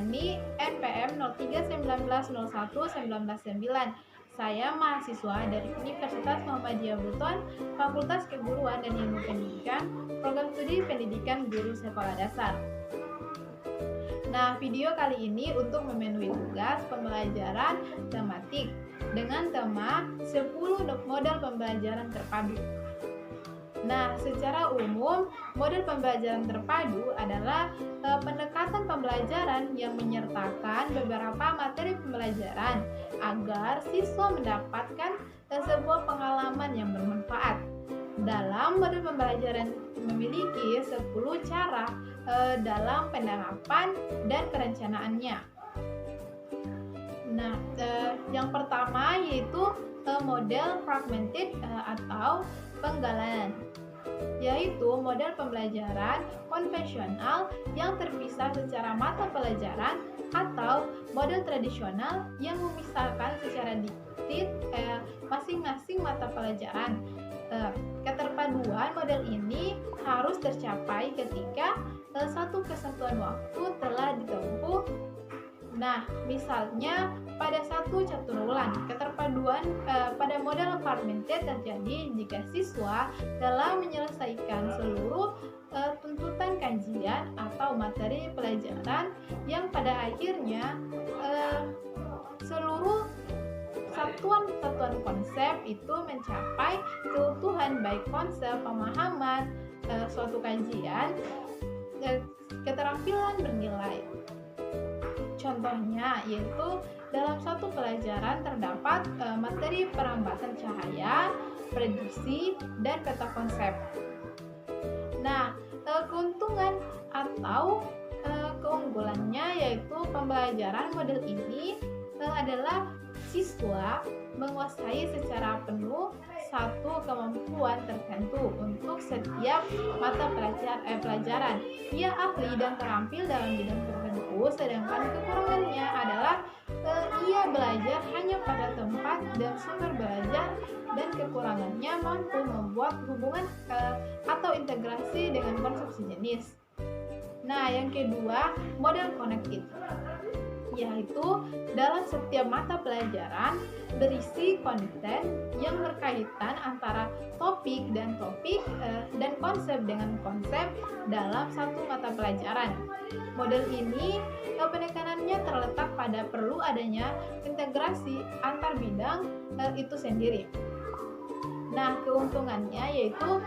Hani NPM 0319011999. Saya mahasiswa dari Universitas Muhammadiyah Buton, Fakultas Keguruan dan Ilmu Pendidikan, Program Studi Pendidikan Guru Sekolah Dasar. Nah, video kali ini untuk memenuhi tugas pembelajaran tematik dengan tema 10 model pembelajaran terpadu. Nah, secara umum, model pembelajaran terpadu adalah pendekatan pembelajaran yang menyertakan beberapa materi pembelajaran agar siswa mendapatkan sebuah pengalaman yang bermanfaat. Dalam model pembelajaran memiliki 10 cara dalam penerapan dan perencanaannya. Nah, yang pertama yaitu model fragmented atau penggalan, yaitu model pembelajaran konvensional yang terpisah secara mata pelajaran atau model tradisional yang memisahkan secara diktit masing-masing mata pelajaran. Keterpaduan model ini harus tercapai ketika satu kesatuan waktu telah ditempuh. Nah, misalnya pada satu caturwulan, keterpaduan pada model fragmented terjadi jika siswa telah menyelesaikan seluruh tuntutan kajian atau materi pelajaran yang pada akhirnya seluruh satuan-satuan konsep itu mencapai keutuhan, baik konsep, pemahaman suatu kajian, keterampilan bernilai. Contohnya yaitu dalam satu pelajaran terdapat materi perambatan cahaya, prediksi, dan peta konsep. Nah, keuntungan atau keunggulannya yaitu pembelajaran model ini adalah siswa menguasai secara penuh satu kemampuan tertentu untuk setiap mata pelajaran. Ia ahli dan terampil dalam bidang tertentu, sedangkan kekurangannya adalah ia belajar hanya pada tempat dan sumber belajar, dan kekurangannya mampu membuat hubungan atau integrasi dengan konsep sejenis. Nah, yang kedua, model connected, yaitu dalam setiap mata pelajaran berisi konten yang berkaitan antara topik dan konsep dengan konsep dalam satu mata pelajaran. Model ini penekanannya terletak pada perlu adanya integrasi antar bidang itu sendiri. Nah, keuntungannya yaitu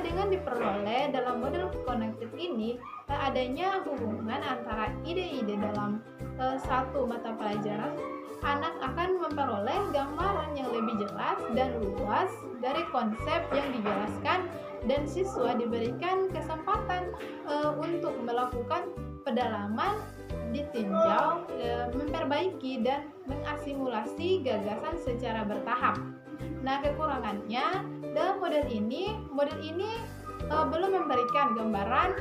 dengan diperoleh dalam model connected ini adanya hubungan antara ide-ide dalam satu mata pelajaran, anak akan memperoleh gambaran yang lebih jelas dan luas dari konsep yang dijelaskan, dan siswa diberikan kesempatan untuk melakukan pendalaman, ditinjau, memperbaiki, dan mengasimilasi gagasan secara bertahap. Nah, kekurangannya dalam model ini belum memberikan gambaran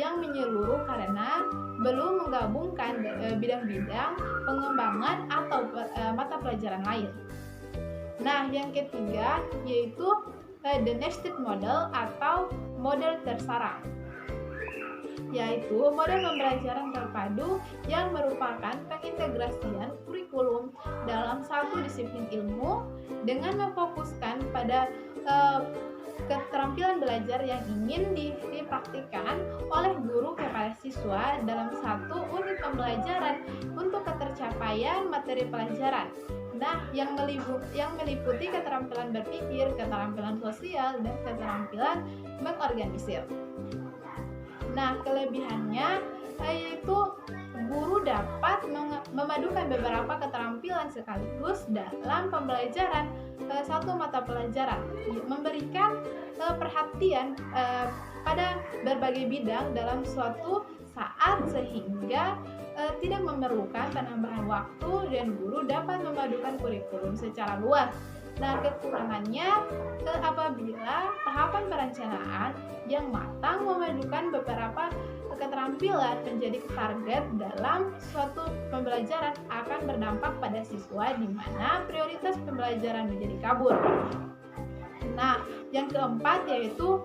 yang menyeluruh karena belum menggabungkan bidang-bidang pengembangan atau mata pelajaran lain. Nah, yang ketiga yaitu the nested model atau model tersarang, yaitu model pembelajaran terpadu yang merupakan pengintegrasian kurikulum dalam satu disiplin ilmu dengan memfokuskan pada keterampilan belajar yang ingin dipraktikkan oleh guru kepada siswa dalam satu unit pembelajaran untuk ketercapaian materi pelajaran. Nah, yang meliputi keterampilan berpikir, keterampilan sosial, dan keterampilan mengorganisir. Nah, kelebihannya yaitu guru dapat memadukan beberapa keterampilan sekaligus dalam pembelajaran satu mata pelajaran, memberikan perhatian pada berbagai bidang dalam suatu saat sehingga tidak memerlukan penambahan waktu, dan guru dapat memadukan kurikulum secara luas. Nah, kekurangannya apabila tahapan perencanaan yang matang memadukan beberapa keterampilan menjadi target dalam suatu pembelajaran akan berdampak pada siswa di mana prioritas pembelajaran menjadi kabur. Nah, yang keempat yaitu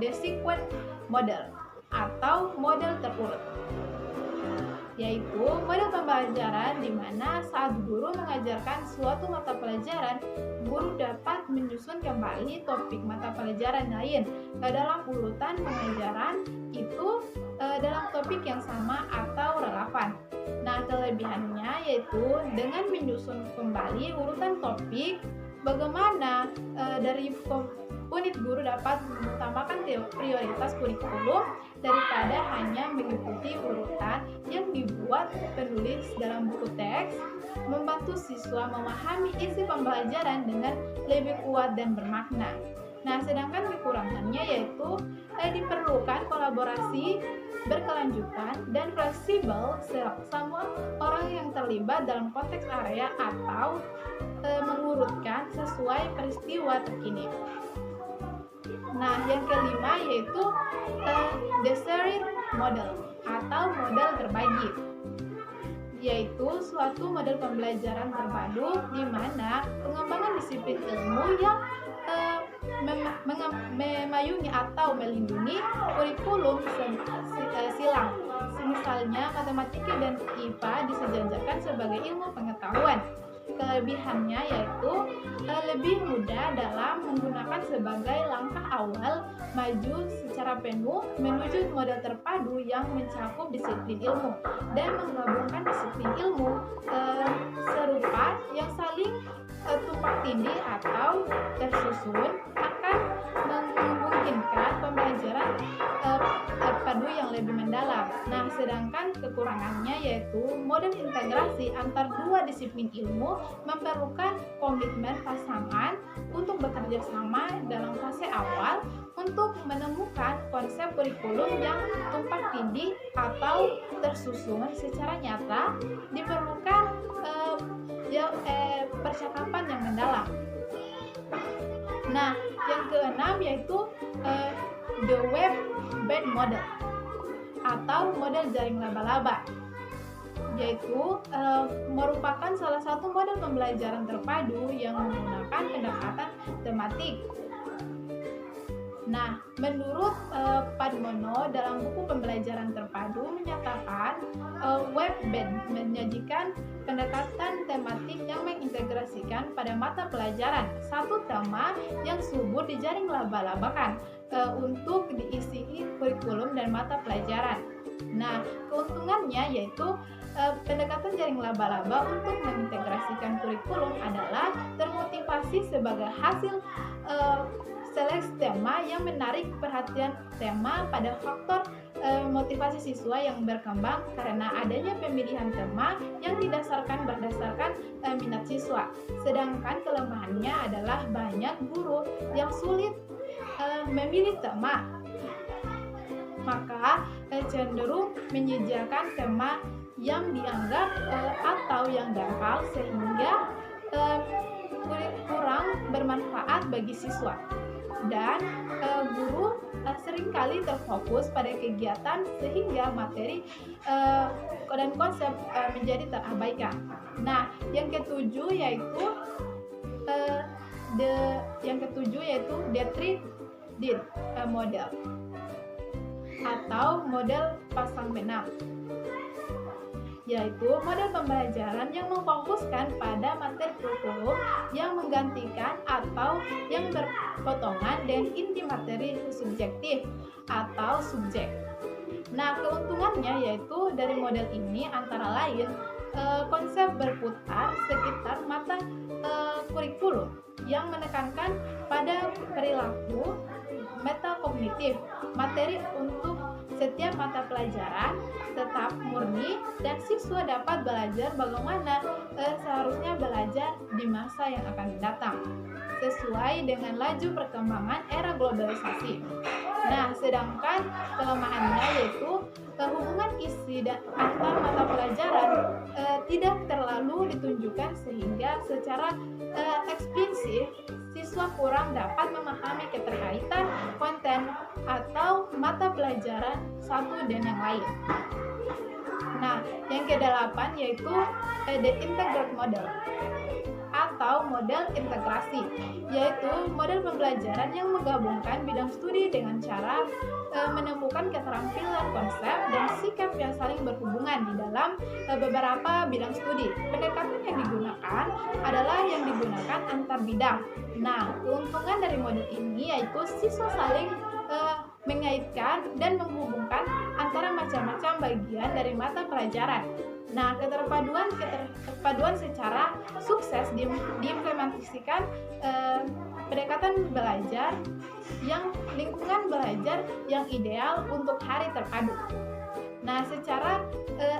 the sequence model, atau model terurut, yaitu model pembelajaran di mana saat guru mengajarkan suatu mata pelajaran, guru dapat menyusun kembali topik mata pelajaran lain ke dalam urutan pengajaran itu dalam topik yang sama atau relevan. Nah, kelebihannya yaitu dengan menyusun kembali urutan topik, bagaimana dari unit guru dapat mengutamakan prioritas kurikulum daripada hanya mengikuti urutan yang dibuat penulis dalam buku teks, membantu siswa memahami isi pembelajaran dengan lebih kuat dan bermakna. Nah, sedangkan kekurangannya yaitu diperlukan kolaborasi berkelanjutan dan fleksibel sama orang yang terlibat dalam konteks area atau mengurutkan sesuai peristiwa terkini. Nah, yang kelima yaitu the shared model atau model berbagi, yaitu suatu model pembelajaran terpadu di mana pengembangan disiplin ilmu yang memayungi atau melindungi kurikulum silang. Misalnya matematika dan IPA disejajarkan sebagai ilmu pengetahuan. Kelebihannya yaitu lebih mudah dalam menggunakan sebagai langkah awal maju secara penuh menuju model terpadu yang mencakup disiplin ilmu dan menggabungkan disiplin ilmu serupa yang saling tumpang tindih atau tersusun akan memungkinkan pembelajaran terpadu yang lebih mendalam. Nah, sedangkan kekurangannya yaitu model integrasi antar dua disiplin ilmu memerlukan komitmen pasangan untuk bekerja sama dalam fase awal untuk menemukan konsep kurikulum yang tumpang tindih atau tersusun secara nyata. Diperlukan percakapan yang mendalam. Nah, yang keenam yaitu the web-based model atau model jaring laba-laba, yaitu merupakan salah satu model pembelajaran terpadu yang menggunakan pendekatan tematik. Nah, menurut Padmono dalam buku pembelajaran terpadu menyatakan web-based menyajikan pendekatan tematik yang mengintegrasikan pada mata pelajaran satu tema yang subur dijaring laba-labakan untuk diisi kurikulum dan mata pelajaran. Nah, keuntungannya yaitu pendekatan jaring laba-laba untuk mengintegrasikan kurikulum adalah termotivasi sebagai hasil seleksi tema yang menarik perhatian tema pada faktor motivasi siswa yang berkembang karena adanya pemilihan tema yang berdasarkan minat siswa. Sedangkan kelemahannya adalah banyak guru yang sulit memilih tema, maka cenderung menyediakan tema yang dianggap atau yang dangkal sehingga kurang bermanfaat bagi siswa. Dan guru seringkali terfokus pada kegiatan sehingga materi dan konsep menjadi terabaikan. Nah, yang ketujuh yaitu the three-did model atau model pasang benang, yaitu model pembelajaran yang memfokuskan pada materi kurikulum yang menggantikan atau yang berpotongan dengan inti materi subjektif atau subjek. Nah, keuntungannya yaitu dari model ini antara lain konsep berputar sekitar mata kurikulum yang menekankan pada perilaku metakognitif. Materi untuk setiap mata pelajaran tetap murni dan siswa dapat belajar bagaimana seharusnya belajar di masa yang akan datang sesuai dengan laju perkembangan era globalisasi. Nah, sedangkan kelemahannya yaitu hubungan isi dan antar mata pelajaran tidak terlalu ditunjukkan sehingga secara eksplisit siswa kurang dapat memahami keterkaitan konten atau mata pelajaran satu dan yang lain. Nah, yang kedelapan yaitu the integrated model atau atau model integrasi, yaitu model pembelajaran yang menggabungkan bidang studi dengan cara menemukan keterampilan konsep dan sikap yang saling berhubungan di dalam beberapa bidang studi. Pendekatan yang digunakan adalah yang digunakan antar bidang. Nah, keuntungan dari model ini yaitu siswa saling mengaitkan dan menghubungkan antara macam-macam bagian dari mata pelajaran. Nah, keterpaduan secara sukses diimplementasikan pendekatan belajar yang lingkungan belajar yang ideal untuk hari terpadu. Nah, secara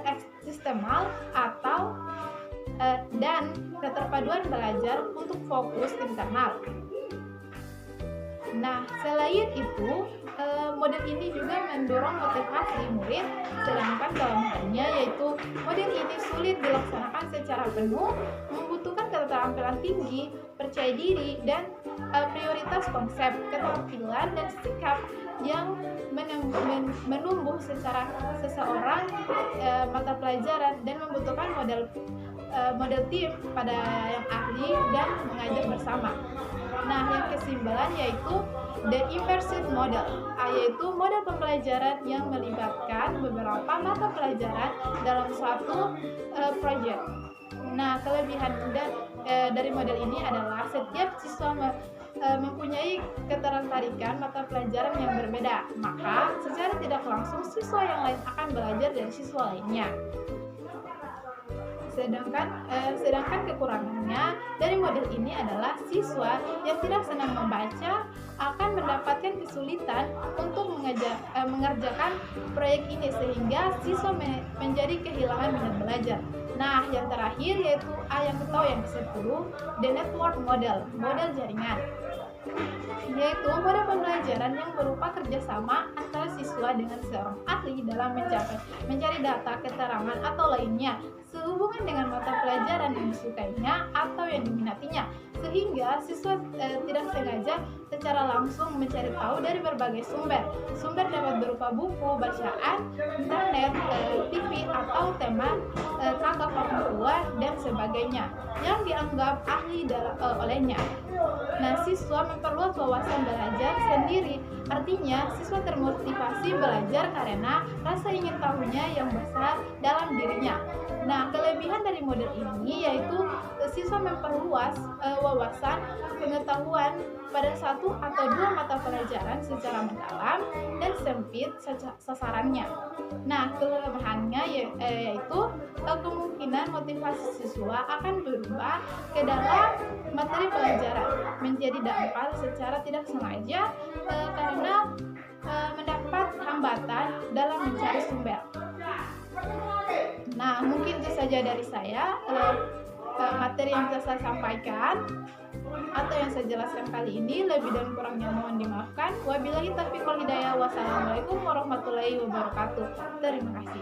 eksistemal atau dan keterpaduan belajar untuk fokus internal. Nah, selain itu, model ini juga mendorong motivasi murid, sedangkan dalam halnya yaitu model ini sulit dilaksanakan secara penuh, membutuhkan keterampilan tinggi, percaya diri, dan prioritas konsep, keterampilan, dan sikap yang menumbuh secara seseorang mata pelajaran dan membutuhkan model tim pada yang ahli dan mengajar bersama. Nah, yang kesimpulan yaitu the immersive model, yaitu model pembelajaran yang melibatkan beberapa mata pelajaran dalam suatu proyek. Nah, kelebihan dari model ini adalah setiap siswa mempunyai ketertarikan mata pelajaran yang berbeda, maka secara tidak langsung siswa yang lain akan belajar dari siswa lainnya. Sedangkan kekurangannya dari model ini adalah siswa yang tidak senang membaca akan mendapatkan kesulitan untuk mengerjakan proyek ini sehingga siswa menjadi kehilangan minat belajar. Nah, yang terakhir yaitu yang ke-10, the network model jaringan, yaitu model pembelajaran yang berupa kerjasama antara siswa dengan seorang ahli dalam mencari data, keterangan, atau lainnya sehubungan dengan mata pelajaran yang disukainya atau yang diminatinya, sehingga siswa tidak sengaja secara langsung mencari tahu dari berbagai sumber. Sumber dapat berupa buku, bacaan, internet, TV, atau tema kakak orang tua, dan sebagainya yang dianggap ahli olehnya. Nah, siswa memperluas wawasan belajar sendiri, artinya siswa termotivasi belajar karena rasa ingin tahunya yang besar dalam dirinya. Nah, kelebihan dari model ini yaitu siswa memperluas wawasan pengetahuan pada satu atau dua mata pelajaran secara mendalam dan sempit sasarannya. Nah, kelemahannya yaitu kemungkinan motivasi siswa akan berubah ke dalam materi pelajaran menjadi dangkal secara tidak sengaja karena mendapat hambatan dalam mencari sumber. Nah, mungkin itu saja dari saya materi yang bisa saya sampaikan atau yang saya jelaskan kali ini. Lebih dan kurangnya mohon dimaafkan. Wabillahi taufiq wal hidayah. Wassalamualaikum warahmatullahi wabarakatuh. Terima kasih.